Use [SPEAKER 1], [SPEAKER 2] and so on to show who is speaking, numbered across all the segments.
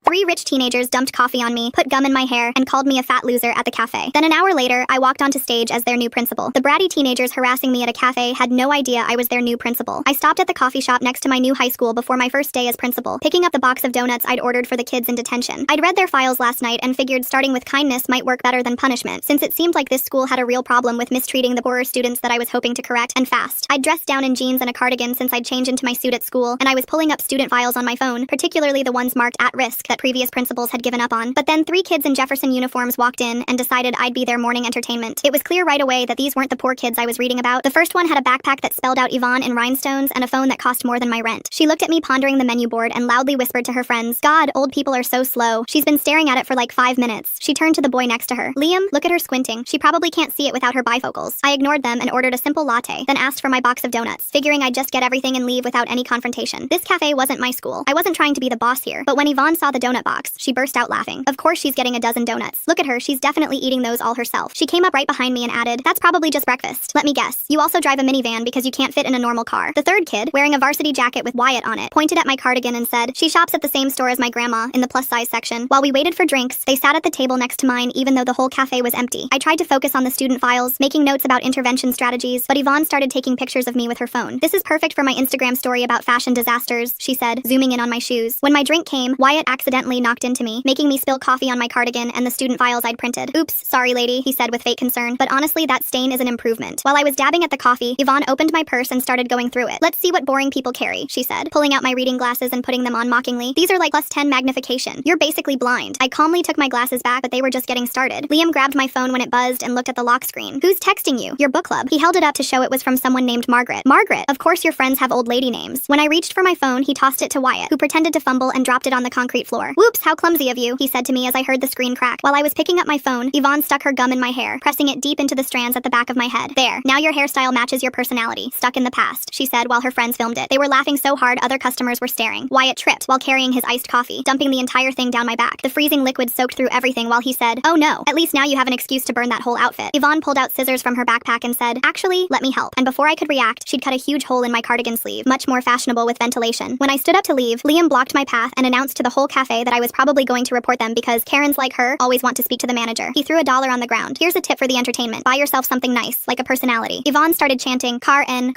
[SPEAKER 1] 3 rich teenagers dumped coffee on me, put gum in my hair, and called me a fat loser at the cafe. Then an hour later, I walked onto stage as their new principal. The bratty teenagers harassing me at a cafe had no idea I was their new principal. I stopped at the coffee shop next to my new high school before my first day as principal, picking up the box of donuts I'd ordered for the kids in detention. I'd read their files last night and figured starting with kindness might work better than punishment, since it seemed like this school had a real problem with mistreating the poorer students that I was hoping to correct, and fast. I'd dressed down in jeans and a cardigan since I'd changed into my suit at school, and I was pulling up student files on my phone, particularly the ones marked at risk that previous principals had given up on. But then 3 kids in Jefferson uniforms walked in and decided I'd be their morning entertainment. It was clear right away that these weren't the poor kids I was reading about. The first one had a backpack that spelled out Yvonne in rhinestones and a phone that cost more than my rent. She looked at me pondering the menu board and loudly whispered to her friends, "God, old people are so slow. She's been staring at it for like 5 minutes." She turned to the boy next to her. "Liam, look at her squinting. She probably can't see it without her bifocals." I ignored them and ordered a simple latte, then asked for my box of donuts, figuring I'd just get everything and leave without any confrontation. This cafe wasn't my school. I wasn't trying to be the boss here, but when Yvonne saw the donut box, she burst out laughing. Of course she's getting a dozen donuts. Look at her, she's definitely eating those all herself. She came up right behind me and added, "That's probably just breakfast. Let me guess, you also drive a minivan because you can't fit in a normal car." The third kid, wearing a varsity jacket with Wyatt on it, pointed at my cardigan and said, "She shops at the same store as my grandma, in the plus-size section." While we waited for drinks, they sat at the table next to mine even though the whole cafe was empty. I tried to focus on the student files, making notes about intervention strategies, but Yvonne started taking pictures of me with her phone. "This is perfect for my Instagram story about fashion disasters," she said, zooming in on my shoes. When my drink came, Wyatt accidentally knocked into me, making me spill coffee on my cardigan and the student files I'd printed. "Oops, sorry lady," he said with fake concern, "but honestly that stain is an improvement." While I was dabbing at the coffee, Yvonne opened my purse and started going through it. "Let's see what boring people carry," she said, pulling out my reading glasses and putting them on mockingly. "These are like +10 magnification. You're basically blind." I calmly took my glasses back, but they were just getting started. Liam grabbed my phone when it buzzed and looked at the lock screen. "Who's texting you?" "Your book club." He held it up to show it was from someone named Margaret. "Margaret? Of course your friends have old lady names." When I reached for my phone, he tossed it to Wyatt, who pretended to fumble and dropped it on the concrete floor. "Whoops, how clumsy of you," he said to me as I heard the screen crack. While I was picking up my phone, Yvonne stuck her gum in my hair, pressing it deep into the strands at the back of my head. "There, now your hairstyle matches your personality. Stuck in the past," she said while her friends filmed it. They were laughing so hard other customers were staring. Wyatt tripped while carrying his iced coffee, dumping the entire thing down my back. The freezing liquid soaked through everything while he said, "Oh no, at least now you have an excuse to burn that whole outfit." Yvonne pulled out scissors from her backpack and said, "Actually, let me help." And before I could react, she'd cut a huge hole in my cardigan sleeve, much more fashionable with ventilation. When I stood up to leave, Liam blocked my path and announced to the whole cafe that I was probably going to report them because Karens like her always want to speak to the manager. He threw $1 on the ground. "Here's a tip for the entertainment. Buy yourself something nice, like a personality." Yvonne started chanting, car N,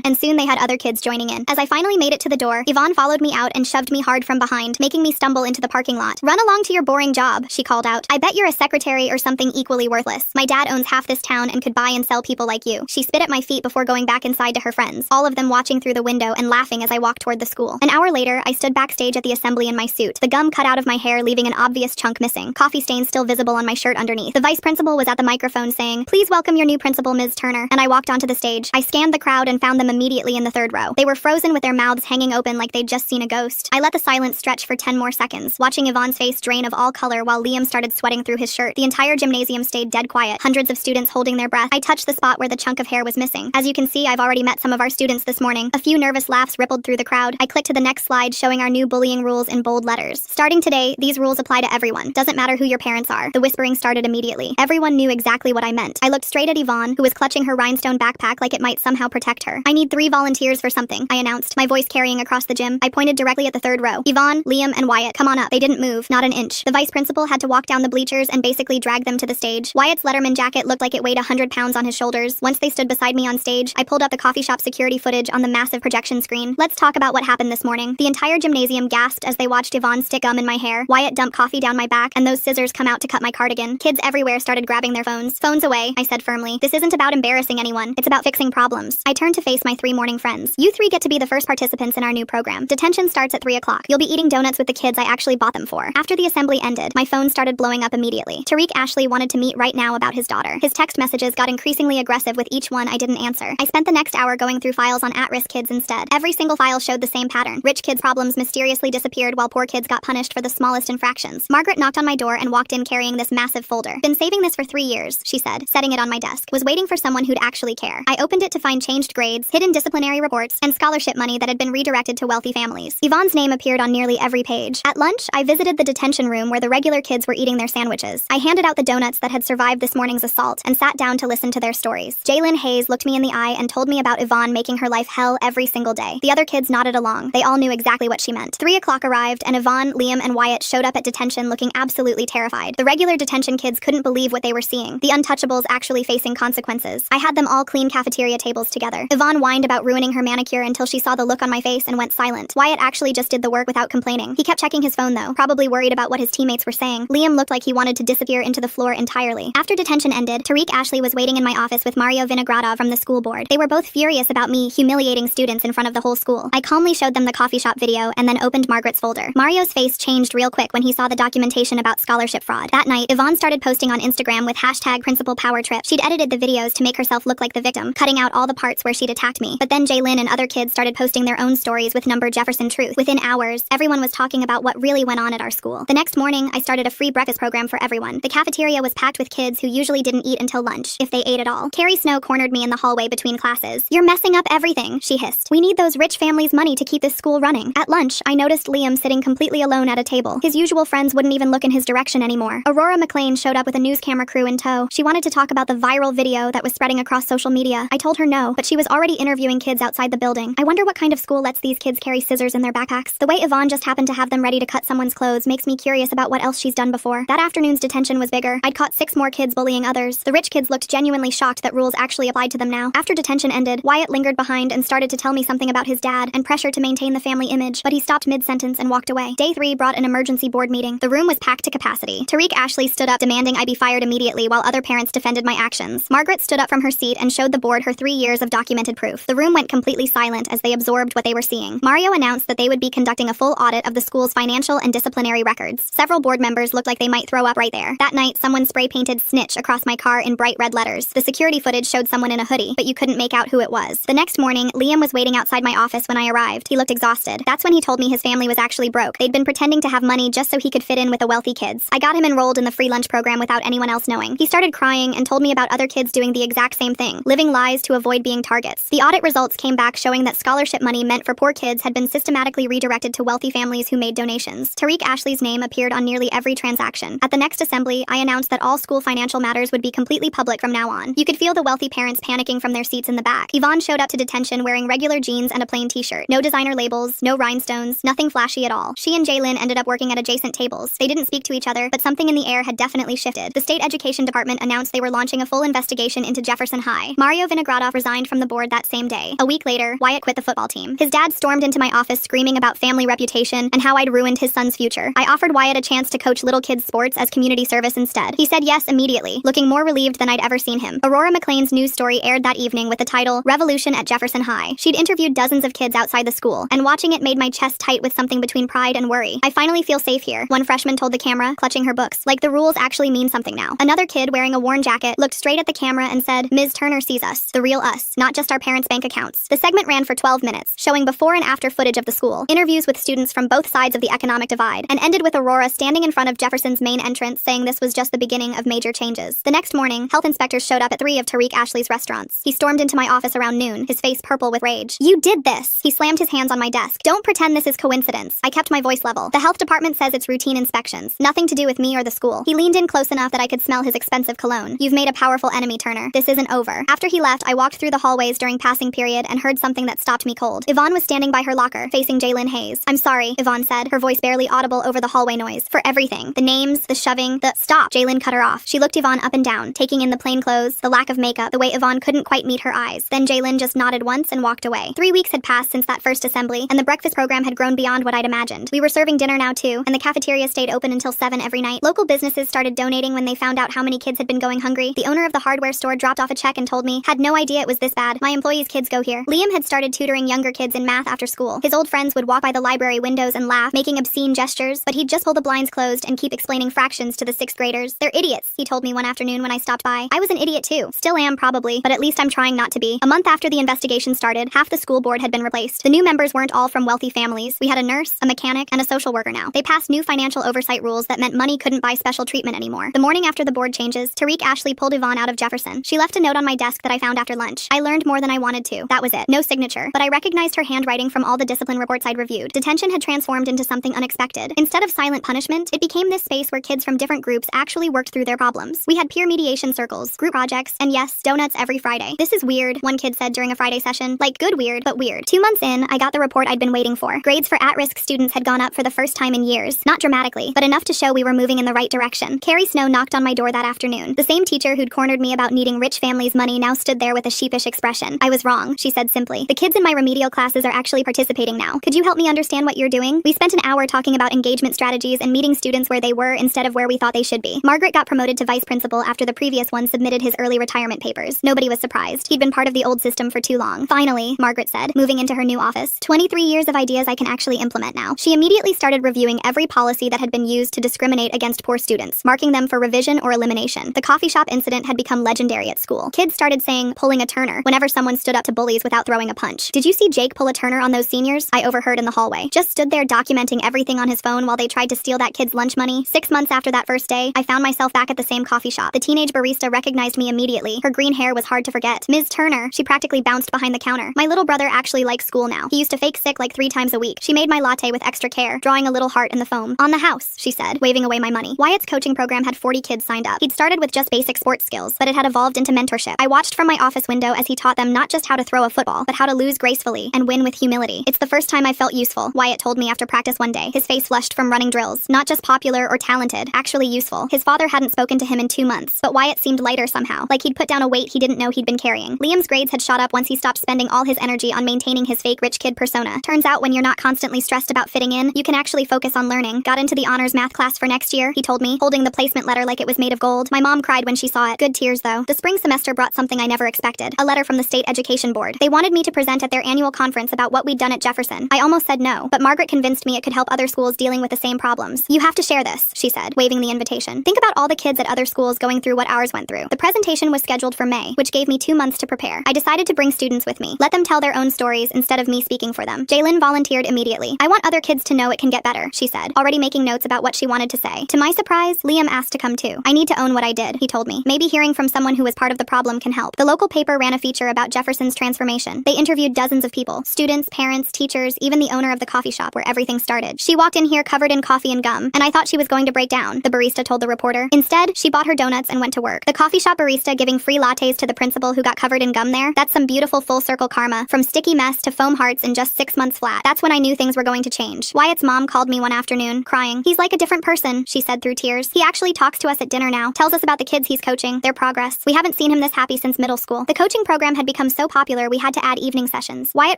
[SPEAKER 1] and soon they had other kids joining in. As I finally made it to the door, Yvonne followed me out and shoved me hard from behind, making me stumble into the parking lot. "Run along to your boring job," she called out. "I bet you're a secretary or something equally worthless. My dad owns half this town and could buy and sell people like you." She spit at my feet before going back inside to her friends, all of them watching through the window and laughing as I walked toward the school. An hour later, I stood backstage at the assembly in my suit, the gum cut out of my hair leaving an obvious chunk missing, coffee stains still visible on my shirt underneath. The vice principal was at the microphone saying, "Please welcome your new principal, Ms. Turner," and I walked onto the stage. I scanned the crowd and found them immediately in the third row. They were frozen with their mouths hanging open like they'd just seen a ghost. I let the silence stretch for 10 more seconds, watching Yvonne's face drain of all color while Liam started sweating through his shirt. The entire gymnasium stayed dead quiet, hundreds of students holding their breath. I touched the spot where the chunk of hair was missing. As you can see, I've already met some of our students this morning. A few nervous laughs rippled through the crowd. I clicked to the next slide showing our new bullying rules in bold letters. "Starting today, these rules apply to everyone. Doesn't matter who your parents are." The whispering started immediately. Everyone knew exactly what I meant. I looked straight at Yvonne, who was clutching her rhinestone backpack like it might somehow protect her. "I need 3 volunteers for something," I announced, my voice carrying across the gym. I pointed directly at the third row. "Yvonne, Liam, and Wyatt, come on up." They didn't move, not an inch. The vice principal had to walk down the bleachers and basically drag them to the stage. Wyatt's Letterman jacket looked like it weighed 100 pounds on his shoulders. Once they stood beside me on stage, I pulled up the coffee shop security footage on the massive projection screen. "Let's talk about what happened this morning." The entire gymnasium gasped as they watched Yvonne stick gum in my hair, Wyatt dump coffee down my back, and those scissors come out to cut my cardigan. Kids everywhere started grabbing their phones. "Phones away," I said firmly. "This isn't about embarrassing anyone. It's about fixing problems." I turned to face my 3 morning friends. "You 3 get to be the first participants in our new program. Detention starts at 3 o'clock. You'll be eating donuts with the kids I actually bought them for." After the assembly ended, my phone started blowing up immediately. Tariq Ashley wanted to meet right now about his daughter. His text messages got increasingly aggressive with each one I didn't answer. I spent the next hour going through files on at-risk kids instead. Every single file showed the same pattern. Rich kids' problems mysteriously disappeared while poor kids got punished for the smallest infractions. Margaret knocked on my door and walked in carrying this massive folder. "Been saving this for 3 years," she said, setting it on my desk. "Was waiting for someone who'd actually care." I opened it to find changed grades, hidden disciplinary reports, and scholarship money that had been redirected to wealthy families. Yvonne's name appeared on nearly every page. At lunch, I visited the detention room where the regular kids were eating their sandwiches. I handed out the donuts that had survived this morning's assault and sat down to listen to their stories. Jalen Hayes looked me in the eye and told me about Yvonne making her life hell every single day. The other kids nodded along. They all knew exactly what she meant. 3 o'clock arrived, and Yvonne Jalen, Liam, and Wyatt showed up at detention looking absolutely terrified. The regular detention kids couldn't believe what they were seeing. The untouchables actually facing consequences. I had them all clean cafeteria tables together. Yvonne whined about ruining her manicure until she saw the look on my face and went silent. Wyatt actually just did the work without complaining. He kept checking his phone though, probably worried about what his teammates were saying. Liam looked like he wanted to disappear into the floor entirely. After detention ended, Tariq Ashley was waiting in my office with Mario Vinogradov from the school board. They were both furious about me humiliating students in front of the whole school. I calmly showed them the coffee shop video and then opened Margaret's folder. Mario's face changed real quick when he saw the documentation about scholarship fraud. That night, Yvonne started posting on Instagram with hashtag Principal Power Trip. She'd edited the videos to make herself look like the victim, cutting out all the parts where she'd attacked me. But then Jalen and other kids started posting their own stories with number Jefferson truth. Within hours, everyone was talking about what really went on at our school. The next morning, I started a free breakfast program for everyone. The cafeteria was packed with kids who usually didn't eat until lunch, if they ate at all. Carrie Snow cornered me in the hallway between classes. "You're messing up everything," she hissed. "We need those rich families' money to keep this school running." At lunch, I noticed Liam sitting completely alone at a table. His usual friends wouldn't even look in his direction anymore. Aurora McLean showed up with a news camera crew in tow. She wanted to talk about the viral video that was spreading across social media. I told her no, but she was already interviewing kids outside the building. I wonder what kind of school lets these kids carry scissors in their backpacks. The way Yvonne just happened to have them ready to cut someone's clothes makes me curious about what else she's done before. That afternoon's detention was bigger. I'd caught 6 more kids bullying others. The rich kids looked genuinely shocked that rules actually applied to them now. After detention ended, Wyatt lingered behind and started to tell me something about his dad and pressure to maintain the family image, but he stopped mid-sentence and walked away. Day 3 brought an emergency board meeting. The room was packed to capacity. Tariq Ashley stood up demanding I be fired immediately while other parents defended my actions. Margaret stood up from her seat and showed the board her 3 years of documented proof. The room went completely silent as they absorbed what they were seeing. Mario announced that they would be conducting a full audit of the school's financial and disciplinary records. Several board members looked like they might throw up right there. That night, someone spray-painted "snitch" across my car in bright red letters. The security footage showed someone in a hoodie, but you couldn't make out who it was. The next morning, Liam was waiting outside my office when I arrived. He looked exhausted. That's when he told me his family was actually broke. They'd been pretending to have money just so he could fit in with the wealthy kids. I got him enrolled in the free lunch program without anyone else knowing. He started crying and told me about other kids doing the exact same thing, living lies to avoid being targets. The audit results came back showing that scholarship money meant for poor kids had been systematically redirected to wealthy families who made donations. Tariq Ashley's name appeared on nearly every transaction. At the next assembly, I announced that all school financial matters would be completely public from now on. You could feel the wealthy parents panicking from their seats in the back. Yvonne showed up to detention wearing regular jeans and a plain t-shirt. No designer labels, no rhinestones, nothing flashy at all. She and Jalen ended up working at adjacent tables. They didn't speak to each other, but something in the air had definitely shifted. The state education department announced they were launching a full investigation into Jefferson High. Mario Vinogradov resigned from the board that same day. A week later, Wyatt quit the football team. His dad stormed into my office screaming about family reputation and how I'd ruined his son's future. I offered Wyatt a chance to coach little kids' sports as community service instead. He said yes immediately, looking more relieved than I'd ever seen him. Aurora McLean's news story aired that evening with the title, "Revolution at Jefferson High." She'd interviewed dozens of kids outside the school, and watching it made my chest tight with something between pride and worry. "I finally feel safe here," one freshman told the camera, clutching her books. "Like the rules actually mean something now." Another kid wearing a worn jacket looked straight at the camera and said, "Ms. Turner sees us, the real us, not just our parents' bank accounts." The segment ran for 12 minutes, showing before and after footage of the school, interviews with students from both sides of the economic divide, and ended with Aurora standing in front of Jefferson's main entrance saying this was just the beginning of major changes. The next morning, health inspectors showed up at 3 of Tariq Ashley's restaurants. He stormed into my office around noon, his face purple with rage. "You did this!" He slammed his hands on my desk. "Don't pretend this is coincidence." I kept my voice level. "The health department says it's routine inspections. Nothing to do with me or the school." He leaned in close enough that I could smell his expensive cologne. "You've made a powerful enemy, Turner. This isn't over." After he left, I walked through the hallways during passing period and heard something that stopped me cold. Yvonne was standing by her locker, facing Jalen Hayes. "I'm sorry," Yvonne said, her voice barely audible over the hallway noise. "For everything. The names, the shoving, the—" "Stop!" Jalen cut her off. She looked Yvonne up and down, taking in the plain clothes, the lack of makeup, the way Yvonne couldn't quite meet her eyes. Then Jalen just nodded once and walked away. 3 weeks had passed since that first assembly, and the breakfast program had grown beyond what I'd imagined. We were serving dinner now too, and the cafeteria stayed open until 7 every night. Local businesses started donating when they found out how many kids had been going hungry. The owner of the hardware store dropped off a check and told me, "Had no idea it was this bad. My employees' kids go here." Liam had started tutoring younger kids in math after school. His old friends would walk by the library windows and laugh, making obscene gestures, but he'd just pull the blinds closed and keep explaining fractions to the 6th graders. "They're idiots," he told me one afternoon when I stopped by. I was an idiot too. Still am probably, but at least I'm trying not to be. A month after the investigation started, half the school board had been replaced. The new members weren't all from wealthy families. We had a nurse, a mechanic, and a social worker now. They passed new financial oversight rules that meant money couldn't buy special treatment anymore. The morning after the board changes, Tariq Ashley pulled Yvonne out of Jefferson. She left a note on my desk that I found after lunch. I learned more than I wanted to. That was it. No signature, but I recognized her handwriting from all the discipline reports I'd reviewed. Detention had transformed into something unexpected. Instead of silent punishment, it became this space where kids from different groups actually worked through their problems. We had peer mediation circles, group projects, and yes, donuts every Friday. "This is weird," one kid said during a Friday session. "Like, good weird, but weird." 2 months in, I got the report I'd been waiting for. Grades for at-risk students had gone up for for the first time in years. Not dramatically, but enough to show we were moving in the right direction. Carrie Snow knocked on my door that afternoon. The same teacher who'd cornered me about needing rich families' money now stood there with a sheepish expression. I was wrong, she said simply. The kids in my remedial classes are actually participating now. Could you help me understand what you're doing? We spent an hour talking about engagement strategies and meeting students where they were instead of where we thought they should be. Margaret got promoted to vice principal after the previous one submitted his early retirement papers. Nobody was surprised. He'd been part of the old system for too long. Finally, Margaret said, moving into her new office. 23 years of ideas I can actually implement now. She immediately started reviewing every policy that had been used to discriminate against poor students, marking them for revision or elimination. The coffee shop incident had become legendary at school. Kids started saying, pulling a Turner, whenever someone stood up to bullies without throwing a punch. Did you see Jake pull a Turner on those seniors? I overheard in the hallway. Just stood there documenting everything on his phone while they tried to steal that kid's lunch money. 6 months after that first day, I found myself back at the same coffee shop. The teenage barista recognized me immediately. Her green hair was hard to forget. Ms. Turner, she practically bounced behind the counter. My little brother actually likes school now. He used to fake sick like 3 times a week. She made my latte with extra care, drawing a little heart in the foam. On the house, she said, waving away my money. Wyatt's coaching program had 40 kids signed up. He'd started with just basic sports skills, but it had evolved into mentorship. I watched from my office window as he taught them not just how to throw a football, but how to lose gracefully and win with humility. It's the first time I felt useful, Wyatt told me after practice one day. His face flushed from running drills. Not just popular or talented, actually useful. His father hadn't spoken to him in 2 months, but Wyatt seemed lighter somehow, like he'd put down a weight he didn't know he'd been carrying. Liam's grades had shot up once he stopped spending all his energy on maintaining his fake rich kid persona. Turns out when you're not constantly stressed about fitting in, you can actually focus on learning. Got into the honors math class for next year, he told me, holding the placement letter like it was made of gold. My mom cried when she saw it. Good tears though. The spring semester brought something I never expected. A letter from the state education board. They wanted me to present at their annual conference about what we'd done at Jefferson. I almost said no, but Margaret convinced me it could help other schools dealing with the same problems. You have to share this, she said, waving the invitation. Think about all the kids at other schools going through what ours went through. The presentation was scheduled for May, which gave me 2 months to prepare. I decided to bring students with me. Let them tell their own stories instead of me speaking for them. Jaylin volunteered immediately. I want other kids to know it can get better, she said, already making notes about what she wanted to say. To my surprise, Liam asked to come too. I need to own what I did, he told me. Maybe hearing from someone who was part of the problem can help. The local paper ran a feature about Jefferson's transformation. They interviewed dozens of people, students, parents, teachers, even the owner of the coffee shop where everything started. She walked in here covered in coffee and gum, and I thought she was going to break down, the barista told the reporter. Instead, she bought her donuts and went to work. The coffee shop barista giving free lattes to the principal who got covered in gum there? That's some beautiful full circle karma, from sticky mess to foam hearts in just 6 months flat. That's when I knew things were going to change. Wyatt's mom called me one afternoon, crying. He's like a different person, she said through tears. He actually talks to us at dinner now, tells us about the kids he's coaching, their progress. We haven't seen him this happy since middle school. The coaching program had become so popular we had to add evening sessions. Wyatt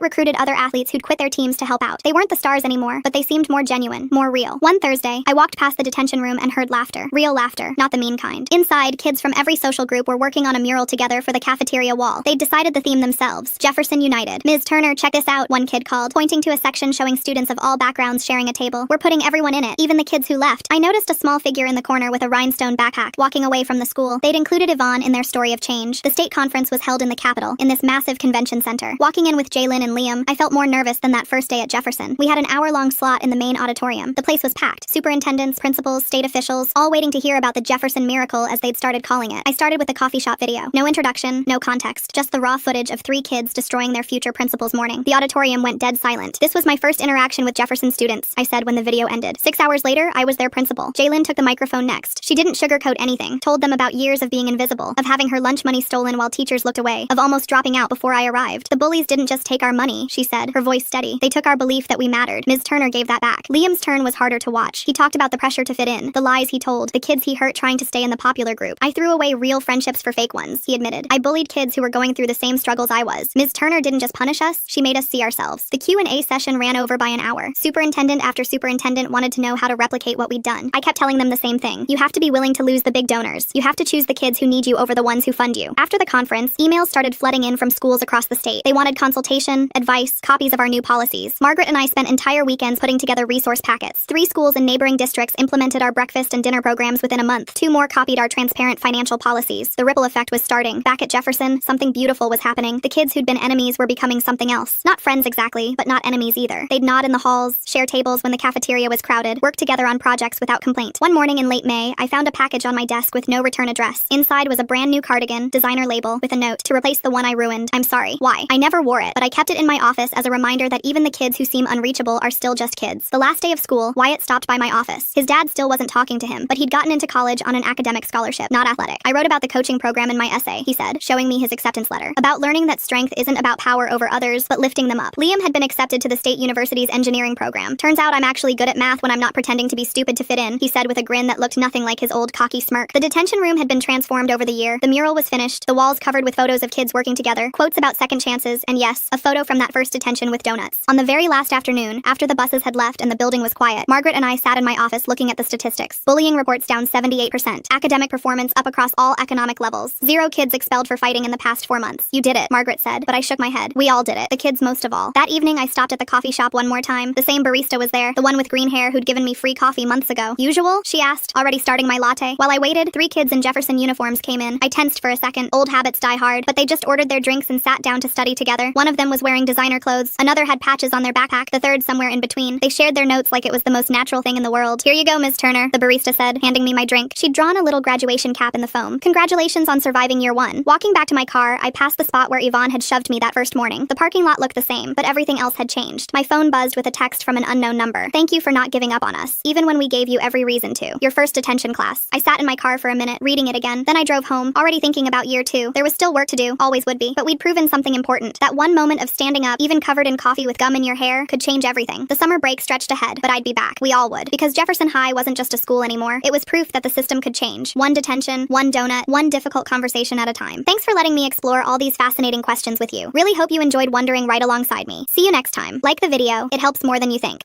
[SPEAKER 1] recruited other athletes who'd quit their teams to help out. They weren't the stars anymore, but they seemed more genuine, more real. One Thursday, I walked past the detention room and heard laughter. Real laughter, not the mean kind. Inside, kids from every social group were working on a mural together for the cafeteria wall. They'd decided the theme themselves. Jefferson United. Ms. Turner, check this out, one kid called, pointing to a section showing students of all backgrounds sharing a table. We're putting everyone in it, even the kids who left. I noticed a small figure in the corner with a rhinestone backpack, walking away from the school. They'd included Yvonne in their story of change. The state conference was held in the Capitol, in this massive convention center. Walking in with Jaylin and Liam, I felt more nervous than that first day at Jefferson. We had an hour-long slot in the main auditorium. The place was packed. Superintendents, principals, state officials, all waiting to hear about the Jefferson miracle as they'd started calling it. I started with the coffee shop video. No introduction, no context, just the raw footage of 3 kids destroying their future principal's morning. The auditorium went dead silent. This was my first interaction with Jefferson students, I said when the video ended. 6 hours later, I was their principal. Jaylin took the microphone next. She didn't sugarcoat anything, told them about years of being invisible, of having her lunch money stolen while teachers looked away, of almost dropping out before I arrived. The bullies didn't just take our money, she said, her voice steady. They took our belief that we mattered. Ms. Turner gave that back. Liam's turn was harder to watch. He talked about the pressure to fit in, the lies he told, the kids he hurt trying to stay in the popular group. I threw away real friendships for fake ones, he admitted. I bullied kids who were going through the same struggles I was. Ms. Turner didn't just punish us, she made us see ourselves. The Q&A session ran over by an hour. Superintendent after superintendent wanted to know how to replicate what we'd done. I kept telling them the same thing. You have to be willing to lose the big donors. You have to choose the kids who need you over the ones who fund you. After the conference, emails started flooding in from schools across the state. They wanted consultation, advice, copies of our new policies. Margaret and I spent entire weekends putting together resource packets. 3 schools in neighboring districts implemented our breakfast and dinner programs within a month. 2 more copied our transparent financial policies. The ripple effect was starting. Back at Jefferson, something beautiful was happening. The kids who'd been enemies were becoming something else. Not friends exactly, but not enemies either. They'd nod in the halls, share tables when the cafeteria was crowded, work together on projects without complaint. One morning in late May, I found a package on my desk with no return address. Inside was a brand new cardigan, designer label, with a note to replace the one I ruined. I'm sorry. Why? I never wore it, but I kept it in my office as a reminder that even the kids who seem unreachable are still just kids. The last day of school, Wyatt stopped by my office. His dad still wasn't talking to him, but he'd gotten into college on an academic scholarship, not athletic. I wrote about the coaching program in my essay, he said, showing me his acceptance letter. About learning that strength isn't about power over others, but lifting them up. Liam had been accepted to the state university's engineering program. Turns Turns out I'm actually good at math when I'm not pretending to be stupid to fit in, he said with a grin that looked nothing like his old cocky smirk. The detention room had been transformed over the year. The mural was finished, the walls covered with photos of kids working together, quotes about second chances, and yes, a photo from that first detention with donuts. On the very last afternoon, after the buses had left and the building was quiet, Margaret and I sat in my office looking at the statistics. Bullying reports down 78%. Academic performance up across all economic levels. 0 kids expelled for fighting in the past 4 months. You did it, Margaret said, but I shook my head. We all did it. The kids most of all. That evening I stopped at the coffee shop one more time. The same barista was there, the one with green hair who'd given me free coffee months ago. Usual? She asked, already starting my latte. While I waited, 3 kids in Jefferson uniforms came in. I tensed for a second. Old habits die hard, but they just ordered their drinks and sat down to study together. One of them was wearing designer clothes. Another had patches on their backpack. The third somewhere in between. They shared their notes like it was the most natural thing in the world. Here you go, Miss Turner, the barista said, handing me my drink. She'd drawn a little graduation cap in the foam. Congratulations on surviving year 1. Walking back to my car, I passed the spot where Yvonne had shoved me that first morning. The parking lot looked the same, but everything else had changed. My phone buzzed with a text from an unknown number. Thank you for not giving up on us, even when we gave you every reason to. Your first detention class. I sat in my car for a minute, reading it again. Then I drove home, already thinking about year 2. There was still work to do, always would be, but we'd proven something important. That one moment of standing up, even covered in coffee with gum in your hair, could change everything. The summer break stretched ahead, but I'd be back. We all would. Because Jefferson High wasn't just a school anymore. It was proof that the system could change. One detention, one donut, one difficult conversation at a time. Thanks for letting me explore all these fascinating questions with you. Really hope you enjoyed wondering right alongside me. See you next time. Like the video, it helps more than you think.